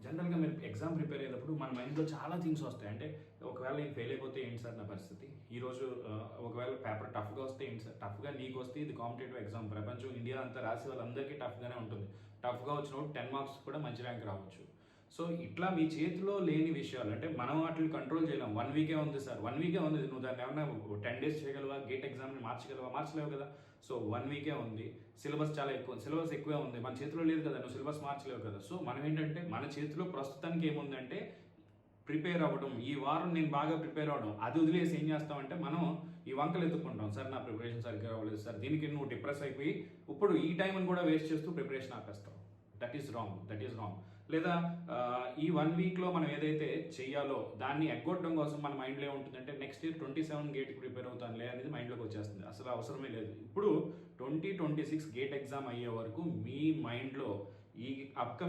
జనరల్‌గా మీరు exam prepare అయ్యేటప్పుడు మన మైండ్‌లో చాలా థింగ్స్ వస్తాయి. అంటే ఒకవేళ నేను ఫెయిల్ అయిపోతే ఏంటి సార్ నా పరిస్థితి? ఈరోజు ఒకవేళ పేపర్ టఫ్‌గా వస్తే ఏంటి సార్? టఫ్‌గా నీకొస్తే ఇది కాంపిటేటివ్ ఎగ్జామ్. ప్రపంచం ఇండియా అంతా రాసే వాళ్ళందరికీ టఫ్‌గానే ఉంటుంది. టఫ్‌గా వచ్చినప్పుడు 10 మార్క్స్ కూడా మంచి ర్యాంక్ రావచ్చు. సో, ఇట్లా మీ చేతిలో లేని విషయాలు అంటే మనం వాటిని కంట్రోల్ చేయలేం. 1 వీకే ఉంది సార్. 1 వీకే ఉంది. నువ్వు దాన్ని ఏమన్నా 10 డేస్ చేయగలవా? గేట్ ఎగ్జామ్‌ని మార్చగలవా? మార్చలేవు కదా! సో, 1 వీకే ఉంది. సిలబస్ చాలా ఎక్కువ. సిలబస్ ఎక్కువే ఉంది. మన చేతిలో లేదు కదా! నువ్వు సిలబస్ మార్చలేవు కదా! సో, మనం ఏంటంటే మన చేతిలో ప్రస్తుతానికి ఏముందంటే ప్రిపేర్ అవ్వడం. ఈ వారం నేను బాగా ప్రిపేర్ అవ్వడం. అది వదిలేసి ఏం చేస్తామంటే మనం ఈ వంకలు ఎత్తుక్కుంటాం. సార్ నా ప్రిపరేషన్ సరిగ్గా అవ్వలేదు సార్. దీనికి నువ్వు డిప్రెస్ అయిపోయి ఇప్పుడు ఈ టైంని కూడా వేస్ట్ చేస్తూ ప్రిపరేషన్ ఆపేస్తావు. That is wrong. That is wrong. లేదా ఈ 1 వీక్‌లో మనం ఏదైతే చెయ్యాలో దాన్ని ఎగ్గొట్టడం కోసం మన మైండ్‌లో ఏముంటుందంటే నెక్స్ట్ ఇయర్ 27 గేట్‌కి ప్రిపేర్ అవుతానులే అనేది మైండ్‌లోకి వచ్చేస్తుంది. అసలు అవసరమే లేదు. ఇప్పుడు 2026 గేట్ ఎగ్జామ్ అయ్యే వరకు మీ మైండ్‌లో ఈ అప్‌కమింగ్